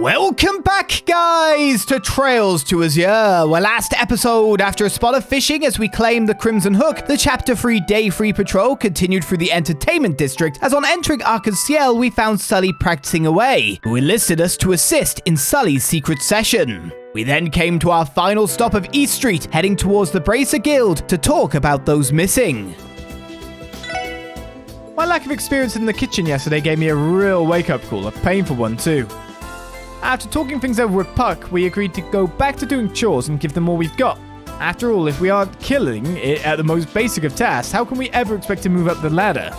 Welcome back, guys, to Trails to Azure. Well, last episode, after a spot of fishing as we claimed the Crimson Hook, the Chapter 3 Day 3 patrol continued through the Entertainment District, as on entering Arc-en-Ciel, we found Sully practicing away, who enlisted us to assist in Sully's secret session. We then came to our final stop of East Street, heading towards the Bracer Guild to talk about those missing. My lack of experience in the kitchen yesterday gave me a real wake-up call, a painful one too. After talking things over with Puck, we agreed to go back to doing chores and give them all we've got. After all, if we aren't killing it at the most basic of tasks, how can we ever expect to move up the ladder?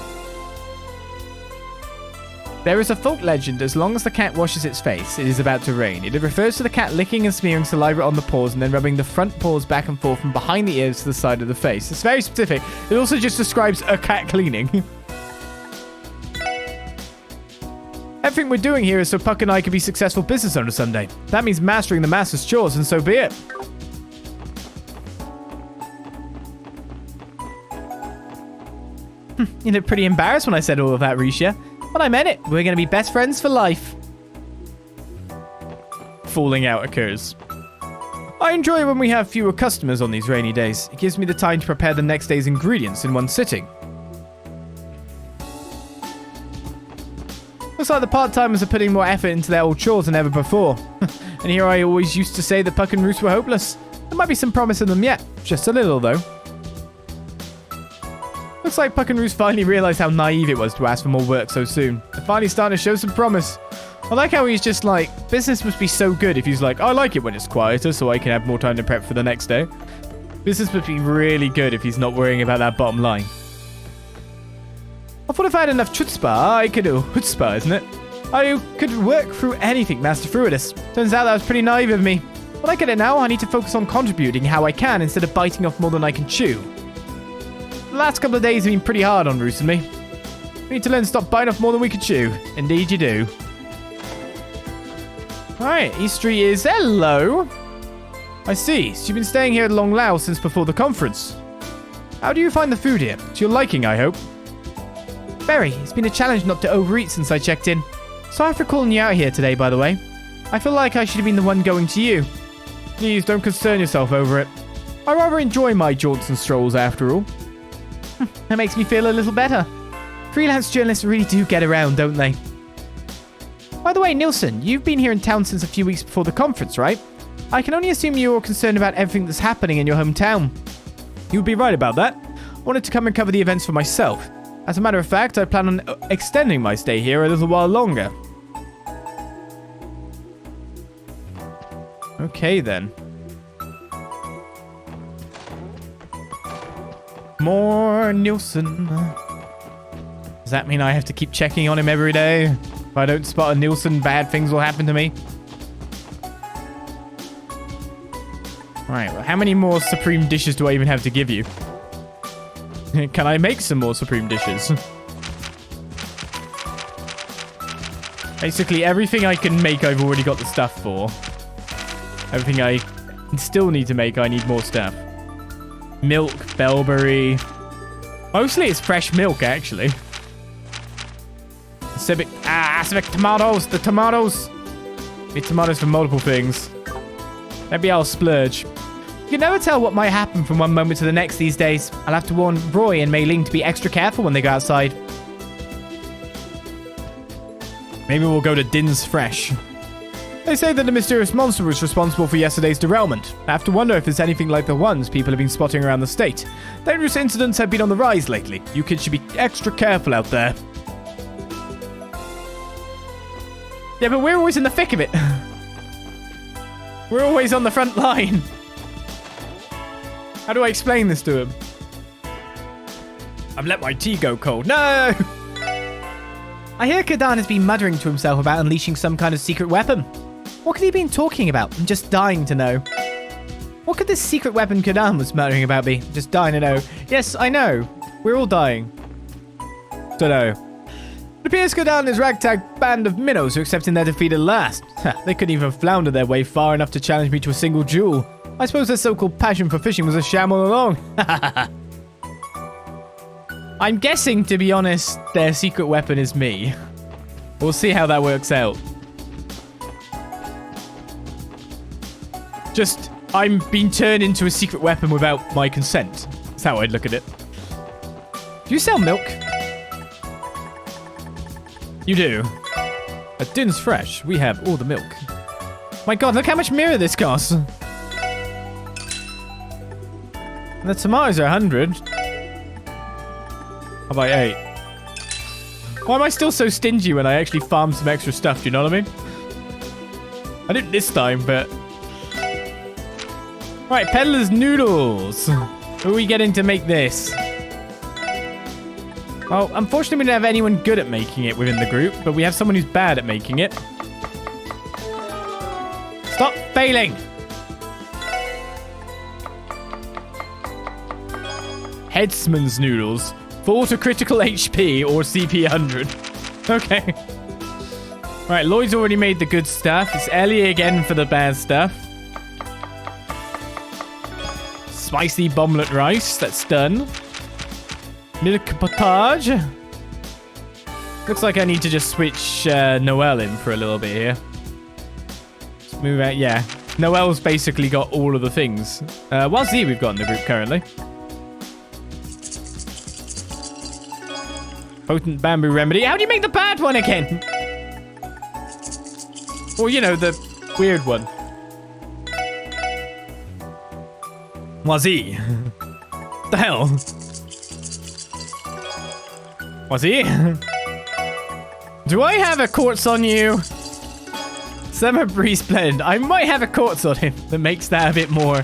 There is a folk legend, as long as the cat washes its face, it is about to rain. It refers to the cat licking and smearing saliva on the paws and then rubbing the front paws back and forth from behind the ears to the side of the face. It's very specific. It also just describes a cat cleaning. Everything we're doing here is so Puck and I can be successful business owners someday. That means mastering the master's chores, and so be it. You look pretty embarrassed when I said all of that, Risha. But I meant it. We're going to be best friends for life. Falling out occurs. I enjoy when we have fewer customers on these rainy days. It gives me the time to prepare the next day's ingredients in one sitting. Looks like the part-timers are putting more effort into their old chores than ever before. And here I always used to say that Puck and Roos were hopeless. There might be some promise in them yet. Just a little, though. Looks like Puck and Roos finally realized how naive it was to ask for more work so soon. They're finally starting to show some promise. I like how he's just like, business must be so good if he's like, I like it when it's quieter so I can have more time to prep for the next day. Business must be really good if he's not worrying about that bottom line. I thought if I had enough chutzpah, I could... chutzpah, isn't it? I could work through anything, Master Fruitus. Turns out that was pretty naive of me. But I get it now. I need to focus on contributing how I can instead of biting off more than I can chew. The last couple of days have been pretty hard on Roos and me. We need to learn to stop biting off more than we can chew. Indeed you do. Alright, East Street is... Hello! I see. So you've been staying here at Long Lao since before the conference. How do you find the food here? To your liking, I hope. Very. It's been a challenge not to overeat since I checked in. Sorry for calling you out here today, by the way. I feel like I should have been the one going to you. Please don't concern yourself over it. I rather enjoy my jaunts and strolls after all. That makes me feel a little better. Freelance journalists really do get around, don't they? By the way, Nilsson, you've been here in town since a few weeks before the conference, right? I can only assume you're concerned about everything that's happening in your hometown. You'd be right about that. I wanted to come and cover the events for myself. As a matter of fact, I plan on extending my stay here a little while longer. Okay, then. More Nilsson. Does that mean I have to keep checking on him every day? If I don't spot a Nilsson, bad things will happen to me. Right, well, how many more supreme dishes do I even have to give you? Can I make some more supreme dishes? Basically, everything I can make, I've already got the stuff for. Everything I still need to make, I need more stuff. Milk, bellberry. Mostly it's fresh milk, actually. Civic tomatoes, the tomatoes. Need tomatoes for multiple things. Maybe I'll splurge. You can never tell what might happen from one moment to the next these days. I'll have to warn Roy and Mei Ling to be extra careful when they go outside. Maybe we'll go to Din's Fresh. They say that a mysterious monster was responsible for yesterday's derailment. I have to wonder if it's anything like the ones people have been spotting around the state. Dangerous incidents have been on the rise lately. You kids should be extra careful out there. Yeah, but we're always in the thick of it. We're always on the front line. How do I explain this to him? I've let my tea go cold. No! I hear Kadan has been muttering to himself about unleashing some kind of secret weapon. What could he have been talking about? I'm just dying to know. What could this secret weapon Kadan was muttering about be? Just dying to know. Yes, I know. We're all dying. Dunno. It appears Kadan and his ragtag band of minnows are accepting their defeat at last. They couldn't even flounder their way far enough to challenge me to a single duel. I suppose their so-called passion for fishing was a sham all along. I'm guessing, to be honest, their secret weapon is me. We'll see how that works out. Just, I'm being turned into a secret weapon without my consent. That's how I'd look at it. Do you sell milk? You do. At Din's Fresh, we have all the milk. My god, look how much mirror this costs. And the tomatoes are 100. How about 8? Why am I still so stingy when I actually farm some extra stuff, do you know what I mean? I didn't this time, but... Right, Peddler's Noodles. Who are we getting to make this? Well, unfortunately we don't have anyone good at making it within the group, but we have someone who's bad at making it. Stop failing! Headsman's Noodles. Full to critical HP or CP 100. Okay. Right, Lloyd's already made the good stuff. It's Ellie again for the bad stuff. Spicy bomlet rice. That's done. Milk potage. Looks like I need to just switch Noelle in for a little bit here. Let's move out. Yeah. Noelle's basically got all of the things. What's Z we've got in the group currently? Potent bamboo remedy. How do you make the bad one again? Or, you know, the weird one. What's he? The hell? What's he? Do I have a quartz on you? Summer Breeze Blend. I might have a quartz on him that makes that a bit more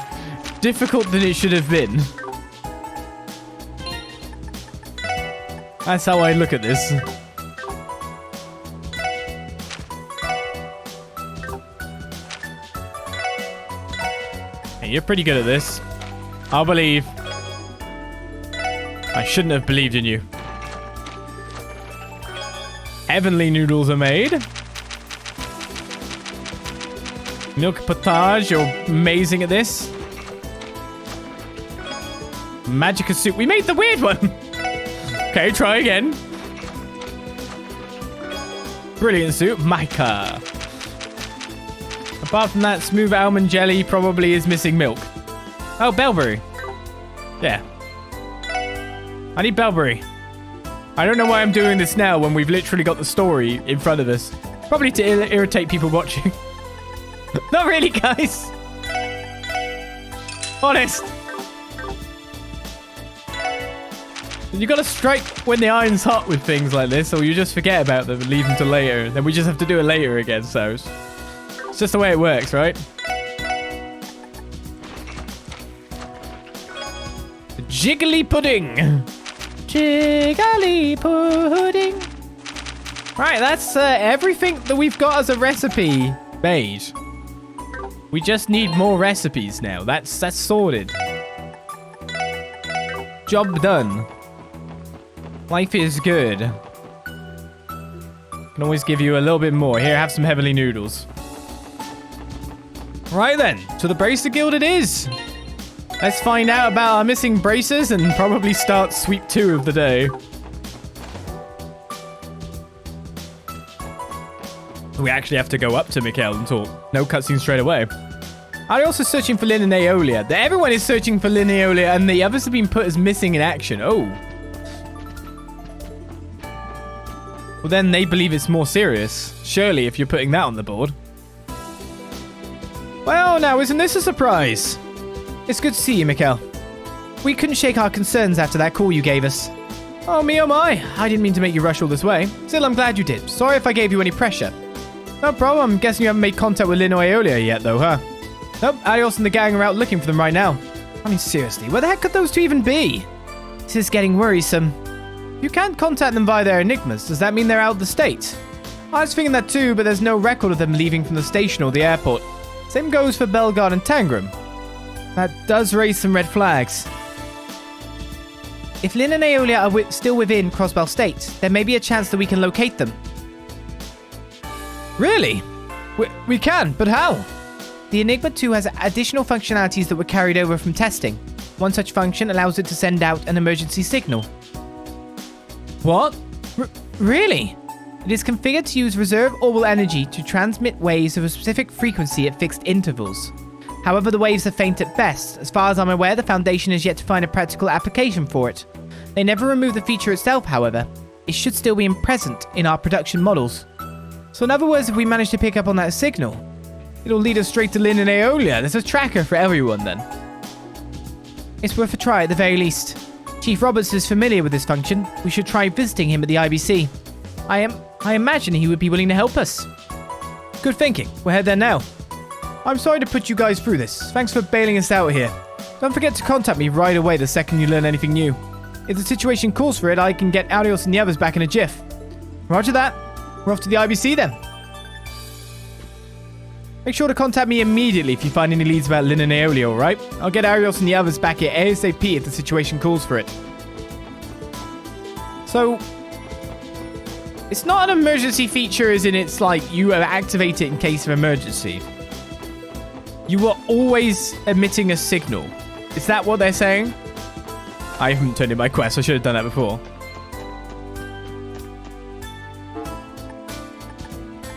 difficult than it should have been. That's how I look at this. Hey, you're pretty good at this. I'll believe. I shouldn't have believed in you. Heavenly noodles are made. Milk potage, you're amazing at this. Magica soup. We made the weird one. Okay, try again. Brilliant soup. Mica. Apart from that, smooth almond jelly probably is missing milk. Oh, Bellberry. Yeah. I need Bellberry. I don't know why I'm doing this now when we've literally got the story in front of us. Probably to irritate people watching. Not really, guys. Honest. You gotta strike when the iron's hot with things like this, or you just forget about them and leave them to later. Then we just have to do it later again, so it's just the way it works, right? Jiggly pudding. Jiggly pudding. Right, that's everything that we've got as a recipe made. We just need more recipes now. That's sorted. Job done. Life is good. Can always give you a little bit more. Here, have some heavenly noodles. Right then, to the Bracer Guild it is. Let's find out about our missing bracers and probably start sweep 2 of the day. We actually have to go up to Mikhail and talk. No cutscene straight away. Are they also searching for Lynn and Aeolia? Everyone is searching for Lynn and Aeolia, and the others have been put as missing in action. Oh. Well, then they believe it's more serious. Surely, if you're putting that on the board. Well, now, isn't this a surprise? It's good to see you, Mikhail. We couldn't shake our concerns after that call you gave us. Oh, me oh my. I didn't mean to make you rush all this way. Still, I'm glad you did. Sorry if I gave you any pressure. No problem. I'm guessing you haven't made contact with Lynn or Aeolia yet, though, huh? Nope. Adios and the gang are out looking for them right now. I mean, seriously, where the heck could those two even be? This is getting worrisome. You can't contact them via their enigmas. Does that mean they're out of the state? I was thinking that too, but there's no record of them leaving from the station or the airport. Same goes for Belgard and Tangram. That does raise some red flags. If Lynn and Aeolia are still within Crossbell State, there may be a chance that we can locate them. Really? We can, but how? The Enigma 2 has additional functionalities that were carried over from testing. One such function allows it to send out an emergency signal. What? Really? It is configured to use reserve orbal energy to transmit waves of a specific frequency at fixed intervals. However, the waves are faint at best. As far as I'm aware, the Foundation has yet to find a practical application for it. They never removed the feature itself, however. It should still be present in our production models. So in other words, if we manage to pick up on that signal, it'll lead us straight to Lynn and Aeolia. There's a tracker for everyone then. It's worth a try at the very least. Chief Roberts is familiar with this function. We should try visiting him at the IBC. I imagine he would be willing to help us. Good thinking. We'll head there now. I'm sorry to put you guys through this. Thanks for bailing us out here. Don't forget to contact me right away the second you learn anything new. If the situation calls for it, I can get Arios and the others back in a jiff. Roger that. We're off to the IBC then. Make sure to contact me immediately if you find any leads about Lynn and Aeolia, alright? I'll get Arios and the others back here ASAP if the situation calls for it. So, it's not an emergency feature as in it's like you activate it in case of emergency. You are always emitting a signal. Is that what they're saying? I haven't turned in my quest. I should have done that before.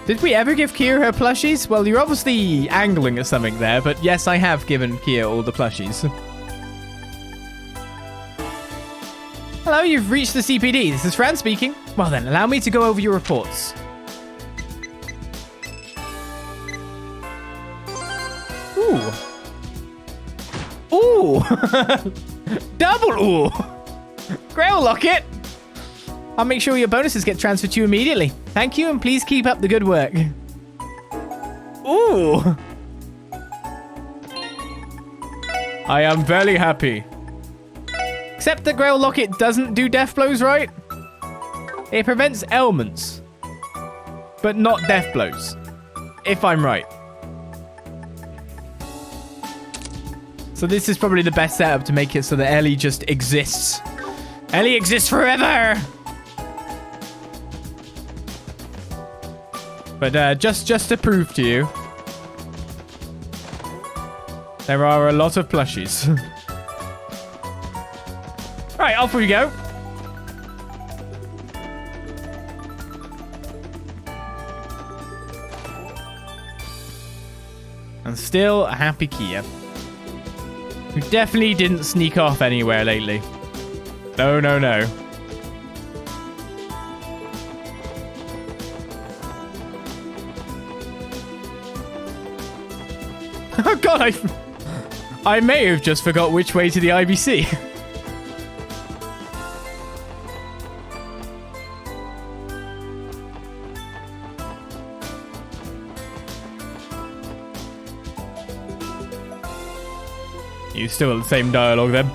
Did we ever give Kia her plushies? Well, you're obviously angling at something there, but yes, I have given Kia all the plushies. Hello, you've reached the CPD. This is Fran speaking. Well then, allow me to go over your reports. Ooh. Ooh! Double ooh! Grail Locket! I'll make sure your bonuses get transferred to you immediately. Thank you, and please keep up the good work. Ooh! I am very happy. Except that Grail Locket doesn't do death blows, right? It prevents ailments. But not death blows. If I'm right. So this is probably the best setup to make it so that Ellie just exists. Ellie exists forever! But just to prove to you, there are a lot of plushies. Right, off we go. And still a happy Kia. Who definitely didn't sneak off anywhere lately. No, no, no. Oh god, I may have just forgot which way to the IBC. You still have the same dialogue then.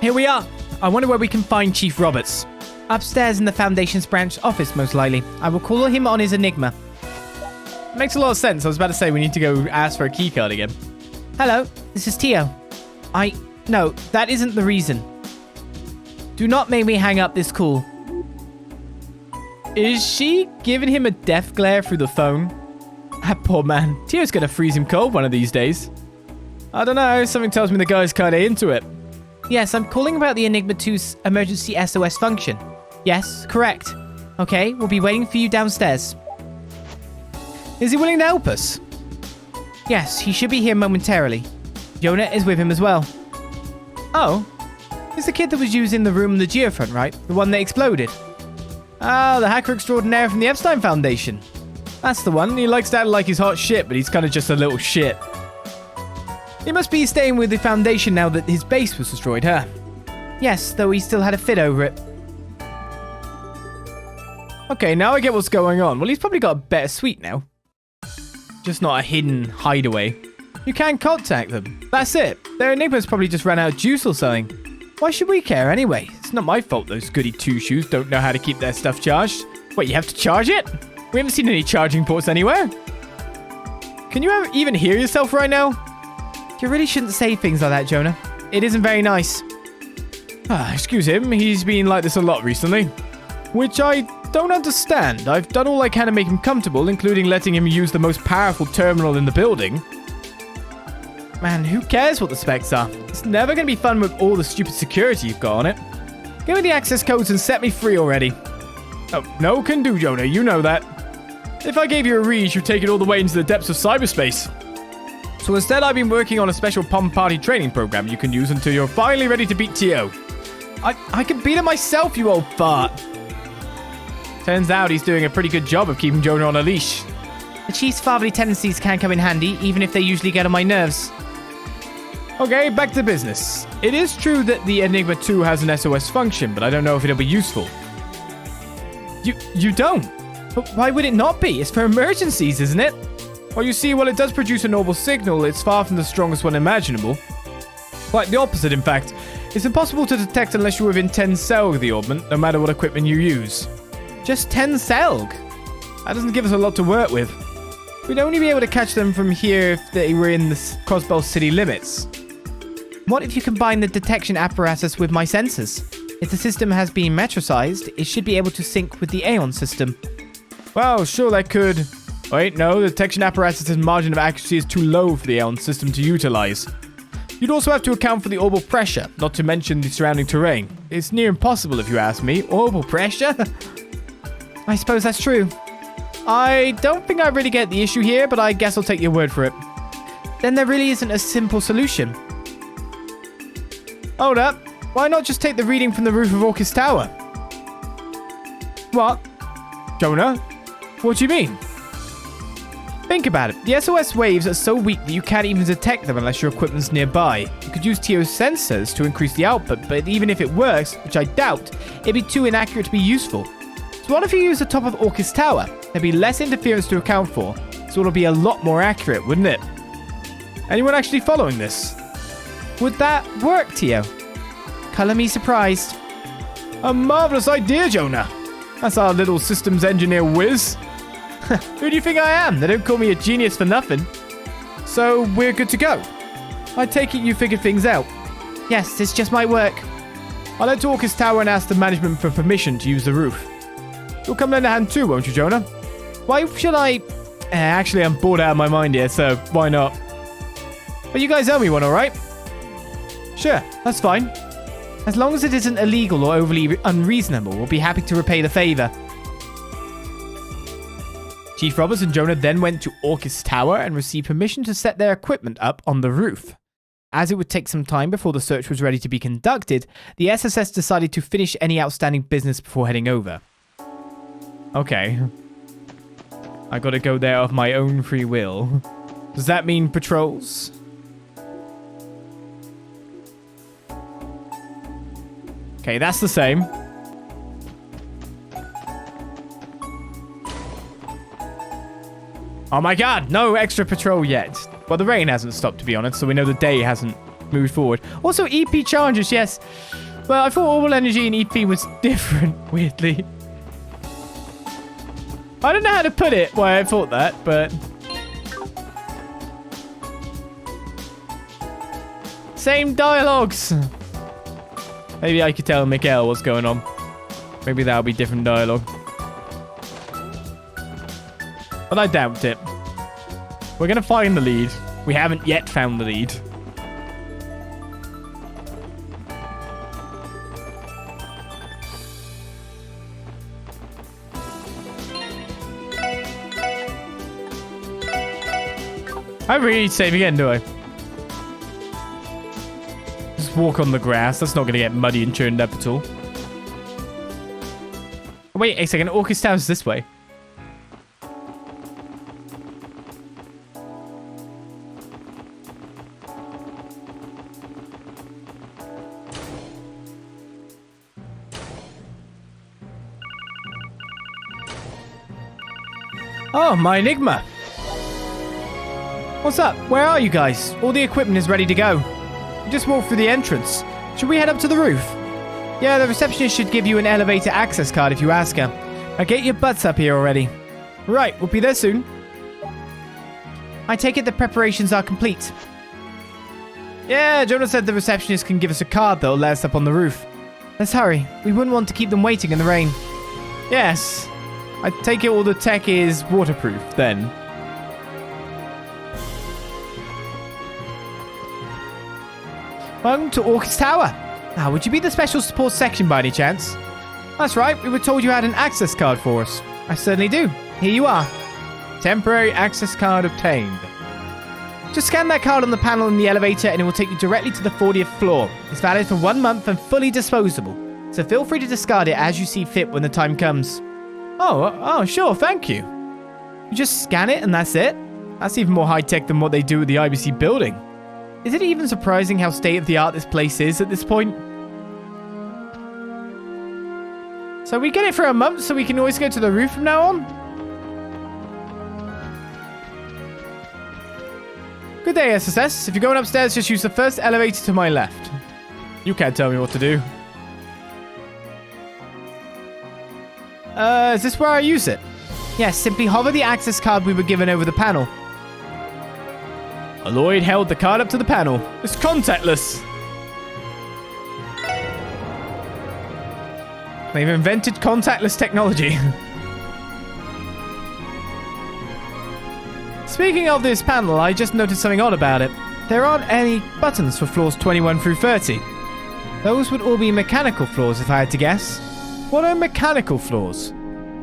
Here we are. I wonder where we can find Chief Roberts. Upstairs in the Foundation's branch office, most likely. I will call him on his enigma. Makes a lot of sense. I was about to say we need to go ask for a keycard again. Hello, this is Tio. No, that isn't the reason. Do not make me hang up this call. Is she giving him a death glare through the phone? That poor man. Tio's gonna freeze him cold one of these days. I don't know. Something tells me the guy's kinda into it. Yes, I'm calling about the Enigma 2's emergency SOS function. Yes, correct. Okay, we'll be waiting for you downstairs. Is he willing to help us? Yes, he should be here momentarily. Jona is with him as well. Oh, it's the kid that was used in the room in the geofront, right? The one that exploded. Ah, the hacker extraordinaire from the Epstein Foundation. That's the one. He likes to act like he's hot shit, but he's kind of just a little shit. He must be staying with the Foundation now that his base was destroyed, huh? Yes, though he still had a fit over it. Okay, now I get what's going on. Well, he's probably got a better suite now. Just not a hidden hideaway. You can contact them. That's it. Their Enigma's probably just ran out of juice or something. Why should we care anyway? It's not my fault those goody two-shoes don't know how to keep their stuff charged. Wait, you have to charge it? We haven't seen any charging ports anywhere. Can you even hear yourself right now? You really shouldn't say things like that, Jona. It isn't very nice. Excuse him. He's been like this a lot recently. Which I don't understand. I've done all I can to make him comfortable, including letting him use the most powerful terminal in the building. Man, who cares what the specs are? It's never going to be fun with all the stupid security you've got on it. Give me the access codes and set me free already. Oh, no can do, Jona. You know that. If I gave you a read, you'd take it all the way into the depths of cyberspace. So instead, I've been working on a special Pom Party training program you can use until you're finally ready to beat T.O. I can beat him myself, you old fart. Turns out he's doing a pretty good job of keeping Jona on a leash. The Chief's fatherly tendencies can come in handy, even if they usually get on my nerves. Okay, back to business. It is true that the Enigma 2 has an SOS function, but I don't know if it'll be useful. You don't? But why would it not be? It's for emergencies, isn't it? Well, you see, while it does produce a normal signal, it's far from the strongest one imaginable. Quite the opposite, in fact. It's impossible to detect unless you're within 10 Selg of the orbment, no matter what equipment you use. Just 10 Selg? That doesn't give us a lot to work with. We'd only be able to catch them from here if they were in the Crossbell city limits. What if you combine the detection apparatus with my sensors? If the system has been metricized, it should be able to sync with the Aeon system. Well, sure, that could... Wait, no, the detection apparatus' margin of accuracy is too low for the Aeon system to utilize. You'd also have to account for the orbital pressure, not to mention the surrounding terrain. It's near impossible if you ask me. Orbital pressure? I suppose that's true. I don't think I really get the issue here, but I guess I'll take your word for it. Then there really isn't a simple solution. Hold up. Why not just take the reading from the roof of Orcus Tower? What? Jona? What do you mean? Think about it. The SOS waves are so weak that you can't even detect them unless your equipment's nearby. You could use TO's sensors to increase the output, but even if it works, which I doubt, it'd be too inaccurate to be useful. So what if you use the top of Orcus Tower? There'd be less interference to account for, so it'll be a lot more accurate, wouldn't it? Anyone actually following this? Would that work, Tio? Color me surprised. A marvelous idea, Jona. That's our little systems engineer whiz. Who do you think I am? They don't call me a genius for nothing. So we're good to go. I take it you figured things out. Yes, this just might work. I'll head to Orcus Tower and ask the management for permission to use the roof. You'll come lend a hand too, won't you, Jona? Why should I... Actually, I'm bored out of my mind here, so why not? But you guys owe me one, alright? Sure, that's fine. As long as it isn't illegal or overly unreasonable, we'll be happy to repay the favor. Chief Roberts and Jona then went to Orcus Tower and received permission to set their equipment up on the roof. As it would take some time before the search was ready to be conducted, the SSS decided to finish any outstanding business before heading over. Okay. I gotta go there of my own free will. Does that mean patrols? Okay, that's the same. Oh my god, no extra patrol yet. Well, the rain hasn't stopped, to be honest, so we know the day hasn't moved forward. Also, EP challenges, yes. Well, I thought Orbital Energy in EP was different, weirdly. I don't know how to put it why I thought that, but... Same dialogues. Maybe I could tell Mikhail what's going on. Maybe that'll be different dialogue. But I doubt it. We're going to find the lead. We haven't yet found the lead. I really need to save again, do I? Just walk on the grass. That's not going to get muddy and churned up at all. Wait a second. Orcus Tower's this way. Oh, my Enigma. What's up? Where are you guys? All the equipment is ready to go. We just walked through the entrance. Should we head up to the roof? Yeah, the receptionist should give you an elevator access card if you ask her. Now get your butts up here already. Right, we'll be there soon. I take it the preparations are complete. Yeah, Jona said the receptionist can give us a card that'll let us up on the roof. Let's hurry. We wouldn't want to keep them waiting in the rain. Yes. I take it all the tech is waterproof, then. Welcome to Orcus Tower. Now, would you be the special support section by any chance? That's right, we were told you had an access card for us. I certainly do. Here you are. Temporary access card obtained. Just scan that card on the panel in the elevator and it will take you directly to the 40th floor. It's valid for 1 month and fully disposable. So feel free to discard it as you see fit when the time comes. Oh, sure, thank you. You just scan it and that's it? That's even more high-tech than what they do at the IBC building. Is it even surprising how state-of-the-art this place is at this point? So we get it for a month so we can always go to the roof from now on? Good day, SSS. If you're going upstairs, just use the first elevator to my left. You can't tell me what to do. Is this where I use it? Yes, simply hover the access card we were given over the panel. Aloyd held the card up to the panel. It's contactless. They've invented contactless technology. Speaking of this panel, I just noticed something odd about it. There aren't any buttons for floors 21 through 30. Those would all be mechanical floors if I had to guess. What are mechanical floors?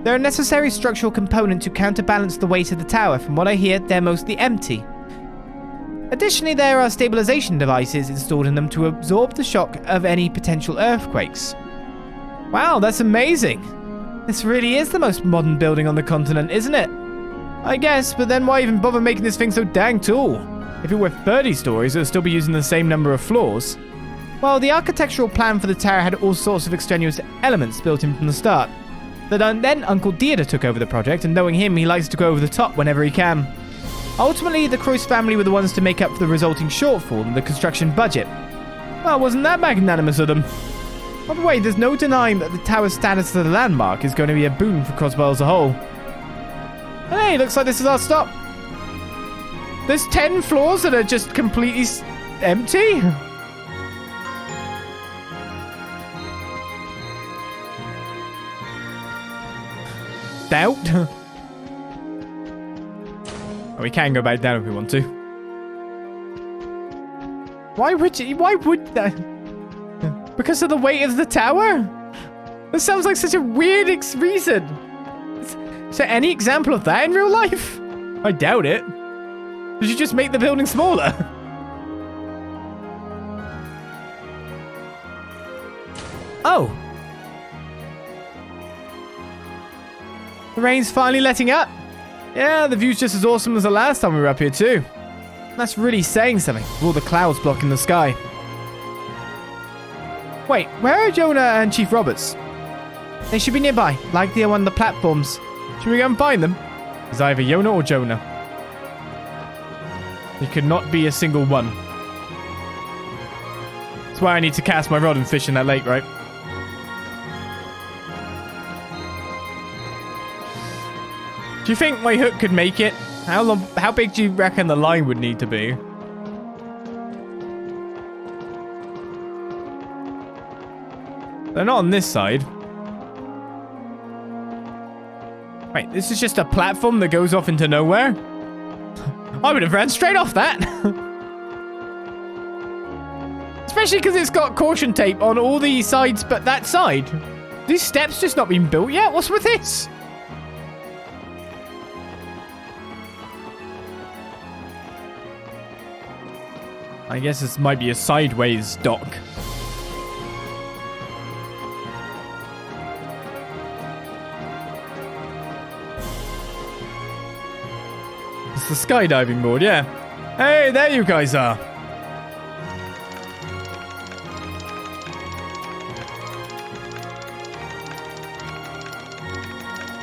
They're a necessary structural component to counterbalance the weight of the tower. From what I hear, they're mostly empty. Additionally, there are stabilization devices installed in them to absorb the shock of any potential earthquakes. Wow, that's amazing. This really is the most modern building on the continent, isn't it? I guess, but then why even bother making this thing so dang tall? If it were 30 stories, it would still be using the same number of floors. Well, the architectural plan for the tower had all sorts of extraneous elements built in from the start. Then Uncle Theodore took over the project, and knowing him, he likes to go over the top whenever he can. Ultimately, the Croyce family were the ones to make up for the resulting shortfall in the construction budget. Well, wasn't that magnanimous of them? By the way, there's no denying that the tower's status as a landmark is going to be a boon for Crossbell as a whole. Hey, looks like this is our stop. There's 10 floors that are just completely empty? Doubt? Oh, we can go back down if we want to. Why would that? Because of the weight of the tower? That sounds like such a weird reason. Is there any example of that in real life? I doubt it. Did you just make the building smaller? Oh. The rain's finally letting up. Yeah, the view's just as awesome as the last time we were up here too. That's really saying something, with all the clouds blocking the sky. Wait, where are Jona and Chief Roberts? They should be nearby, likely on one of the platforms. Should we go and find them? It's either Jona or Jonah. It could not be a single one. That's why I need to cast my rod and fish in that lake, right? Do you think my hook could make it? How big do you reckon the line would need to be? They're not on this side. Wait, this is just a platform that goes off into nowhere? I would have ran straight off that. Especially because it's got caution tape on all the sides but that side. These steps just not been built yet? What's with this? I guess this might be a sideways dock. It's the skydiving board, yeah. Hey, there you guys are.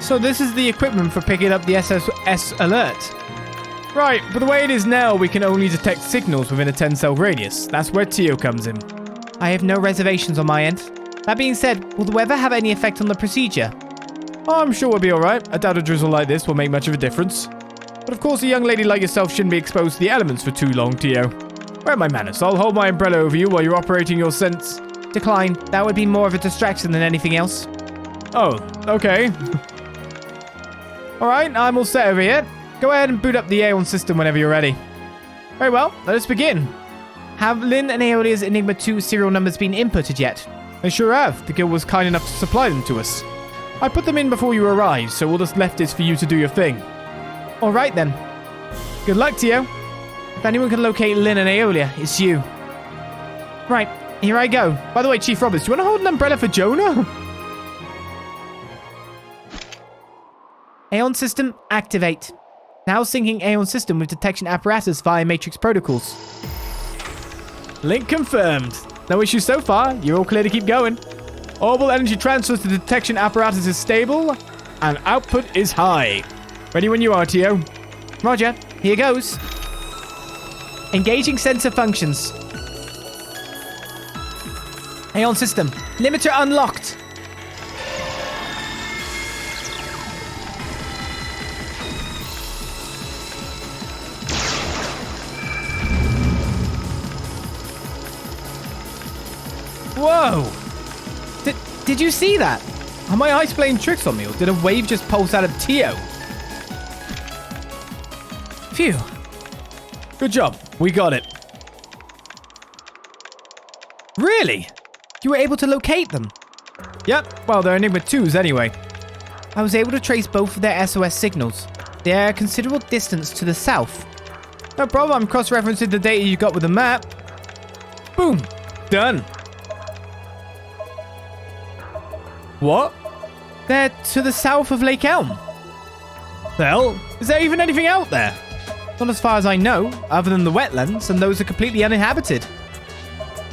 So this is the equipment for picking up the SOS alert. Right, but the way it is now, we can only detect signals within a 10-cell radius. That's where Tio comes in. I have no reservations on my end. That being said, will the weather have any effect on the procedure? Oh, I'm sure we'll be alright. I doubt a drizzle like this will make much of a difference. But of course, a young lady like yourself shouldn't be exposed to the elements for too long, Tio. Where are my manners? I'll hold my umbrella over you while you're operating your sense. Decline. That would be more of a distraction than anything else. Oh, okay. Alright, I'm all set over here. Go ahead and boot up the Aeon system whenever you're ready. Very well, let us begin. Have Lynn and Aeolia's Enigma 2 serial numbers been inputted yet? They sure have. The guild was kind enough to supply them to us. I put them in before you arrived, so all that's left is for you to do your thing. All right, then. Good luck to you. If anyone can locate Lynn and Aeolia, it's you. Right, here I go. By the way, Chief Roberts, do you want to hold an umbrella for Jona? Aeon system, activate. Now syncing Aeon system with detection apparatus via matrix protocols. Link confirmed. No issues so far. You're all clear to keep going. Orbital energy transfer to the detection apparatus is stable, and output is high. Ready when you are, Tio. Roger. Here goes. Engaging sensor functions. Aeon system. Limiter unlocked. Whoa! Did you see that? Are my eyes playing tricks on me, or did a wave just pulse out of Tio? Phew. Good job. We got it. Really? You were able to locate them? Yep. Well, they're Enigma 2s anyway. I was able to trace both of their SOS signals. They are a considerable distance to the south. No problem. I'm cross-referencing the data you got with the map. Boom. Done. What? They're to the south of Lake Elm. The hell? Is there even anything out there? Not as far as I know, other than the wetlands, and those are completely uninhabited.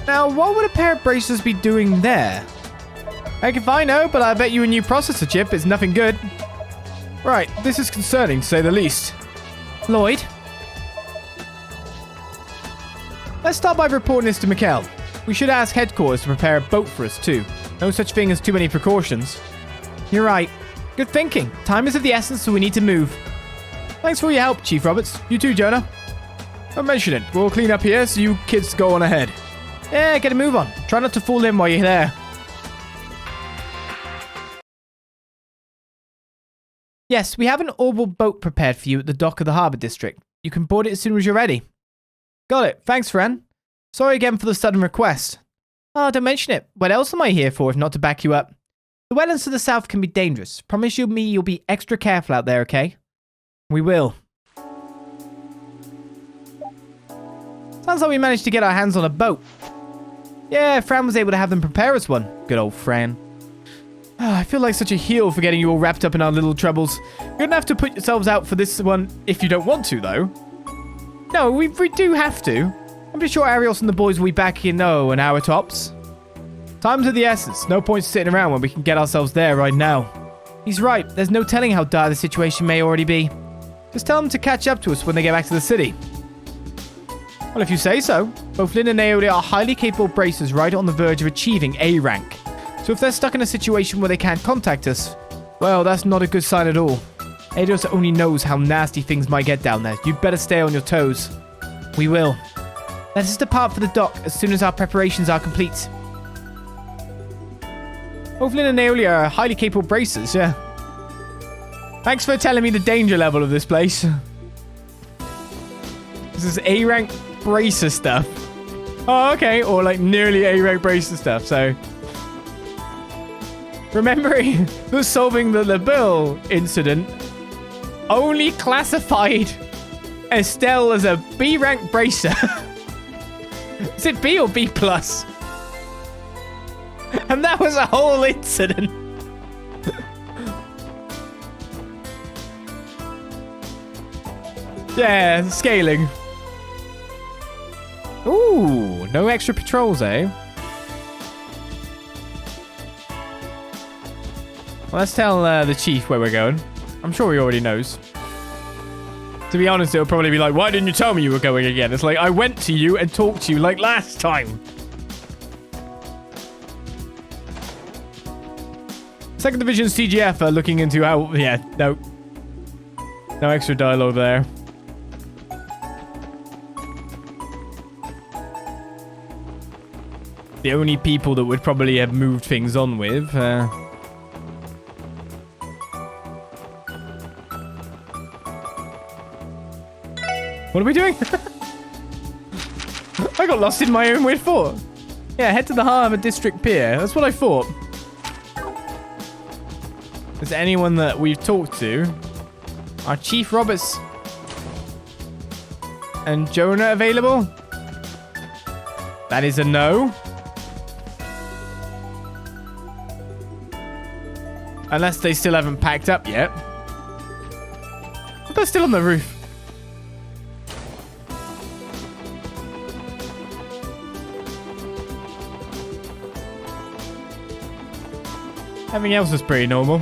Now, what would a pair of bracers be doing there? Heck if I know, but I bet you a new processor chip is nothing good. Right, this is concerning, to say the least. Lloyd? Let's start by reporting this to Mikkel. We should ask headquarters to prepare a boat for us, too. No such thing as too many precautions. You're right. Good thinking. Time is of the essence, so we need to move. Thanks for all your help, Chief Roberts. You too, Jona. Don't mention it. We'll clean up here, so you kids go on ahead. Yeah, get a move on. Try not to fall in while you're there. Yes, we have an orbital boat prepared for you at the dock of the Harbour District. You can board it as soon as you're ready. Got it. Thanks, friend. Sorry again for the sudden request. Oh, don't mention it. What else am I here for if not to back you up? The wetlands to the south can be dangerous. Promise me you'll be extra careful out there, okay? We will. Sounds like we managed to get our hands on a boat. Yeah, Fran was able to have them prepare us one. Good old Fran. I feel like such a heel for getting you all wrapped up in our little troubles. You're gonna have to put yourselves out for this one if you don't want to, though. No, we do have to. I'm pretty sure Arios and the boys will be back in, an hour tops. Time's of the essence. No point sitting around when we can get ourselves there right now. He's right. There's no telling how dire the situation may already be. Just tell them to catch up to us when they get back to the city. Well, if you say so. Both Lynn and Aeolia are highly capable bracers right on the verge of achieving A rank. So if they're stuck in a situation where they can't contact us, well, that's not a good sign at all. Aeolius only knows how nasty things might get down there. You'd better stay on your toes. We will. Let us depart for the dock as soon as our preparations are complete. Both Lynn and Aeolia are highly capable bracers, yeah. Thanks for telling me the danger level of this place. This is A-rank bracer stuff. Oh, okay. Or like nearly A-rank bracer stuff, so... Remembering the solving the LaBelle incident only classified Estelle as a B-rank bracer. Is it B or B+? And that was a whole incident. Yeah, scaling. Ooh, no extra patrols, eh? Well, let's tell the chief where we're going. I'm sure he already knows. To be honest, it'll probably be like, why didn't you tell me you were going again? It's like, I went to you and talked to you like last time. Second Division CGF are looking into how... Yeah, no. No extra dialogue there. The only people that would probably have moved things on with... What are we doing? I got lost in my own weird thought. Yeah, head to the Harbour District Pier. That's what I thought. Is there anyone that we've talked to? Are Chief Roberts and Jona available? That is a no. Unless they still haven't packed up yet. But they're still on the roof. Everything else is pretty normal.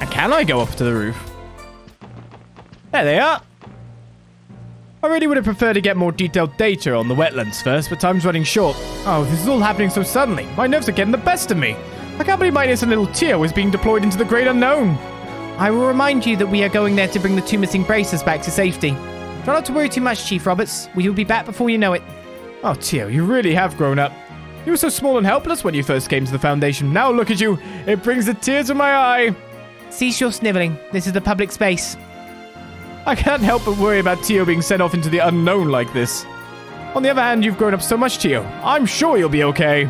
And can I go up to the roof? There they are. I really would have preferred to get more detailed data on the wetlands first, but time's running short. Oh, this is all happening so suddenly. My nerves are getting the best of me. I can't believe my innocent little Tio is being deployed into the great unknown. I will remind you that we are going there to bring the 2 missing bracers back to safety. Try not to worry too much, Chief Roberts. We will be back before you know it. Oh, Tio, you really have grown up. You were so small and helpless when you first came to the Foundation. Now look at you. It brings a tear to my eye. Cease your sniveling. This is the public space. I can't help but worry about Tio being sent off into the unknown like this. On the other hand, you've grown up so much, Tio. I'm sure you'll be okay.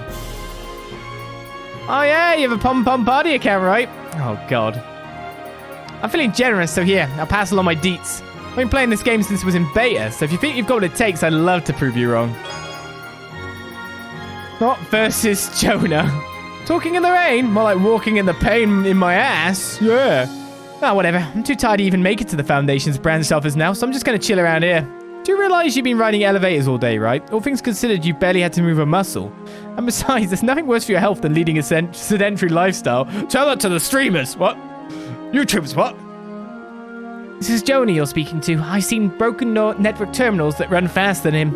Oh yeah, you have a pom-pom party account, right? Oh, God. I'm feeling generous, so here, I'll pass along my deets. I've been playing this game since it was in beta, so if you think you've got what it takes, I'd love to prove you wrong. Not versus Jona. Talking in the rain? More like walking in the pain in my ass. Yeah. Ah, whatever. I'm too tired to even make it to the Foundation's branch office now, so I'm just going to chill around here. Do you realize you've been riding elevators all day, right? All things considered, you barely had to move a muscle. And besides, there's nothing worse for your health than leading a sedentary lifestyle. Tell that to the streamers. What? YouTubers, what? This is Jona you're speaking to. I've seen broken network terminals that run faster than him.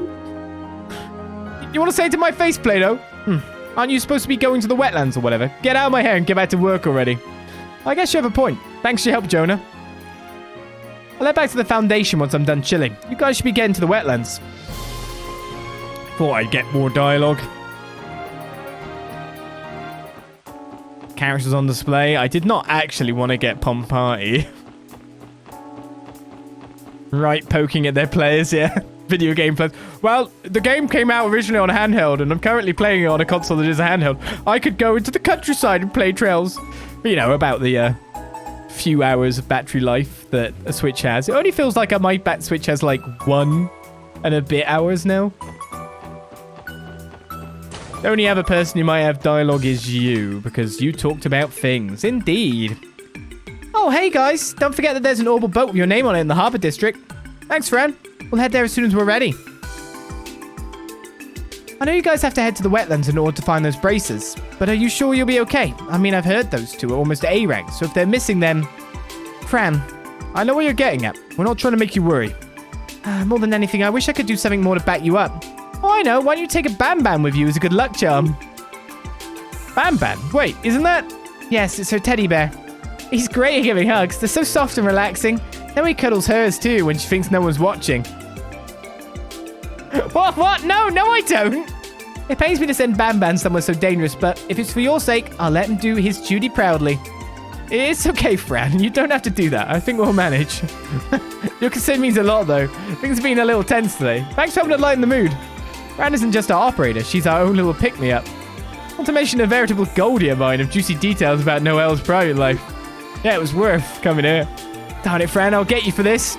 You want to say it to my face, Plato? Aren't you supposed to be going to the wetlands or whatever? Get out of my hair and get back to work already. I guess you have a point. Thanks for your help, Jona. I'll head back to the Foundation once I'm done chilling. You guys should be getting to the wetlands. Thought I'd get more dialogue. Characters on display. I did not actually want to get Pom Party. Right, poking at their players, yeah. Video game players. Well, the game came out originally on handheld, and I'm currently playing it on a console that is a handheld. I could go into the countryside and play Trails. You know, about the few hours of battery life that a Switch has. It only feels like my Switch has like 1 and a bit hours now. The only other person who might have dialogue is you, because you talked about things. Indeed. Oh, hey guys. Don't forget that there's an orbital boat with your name on it in the Harbour District. Thanks, Fran. We'll head there as soon as we're ready. I know you guys have to head to the wetlands in order to find those bracers, but are you sure you'll be okay? I mean, I've heard those two are almost A rank, so if they're missing them... Fran, I know what you're getting at. We're not trying to make you worry. More than anything, I wish I could do something more to back you up. Oh, I know. Why don't you take a Bam Bam with you as a good luck charm? Bam Bam? Wait, isn't that... Yes, it's her teddy bear. He's great at giving hugs. They're so soft and relaxing. Then he cuddles hers too when she thinks no one's watching. What? No, I don't. It pains me to send Bam Bam somewhere so dangerous, but if it's for your sake, I'll let him do his duty proudly. It's okay, Fran. You don't have to do that. I think we'll manage. Your concern means a lot, though. Things have been a little tense today. Thanks for helping to lighten the mood. Fran isn't just our operator. She's our own little pick-me-up. Not to mention a veritable Goldie of mine of juicy details about Noelle's private life. Yeah, it was worth coming here. Darn it, Fran. I'll get you for this.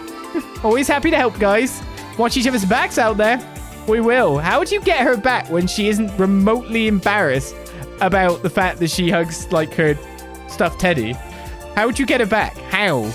Always happy to help, guys. Watch each other's backs out there. We will. How would you get her back when she isn't remotely embarrassed about the fact that she hugs, like, her stuffed teddy? How would you get her back? How?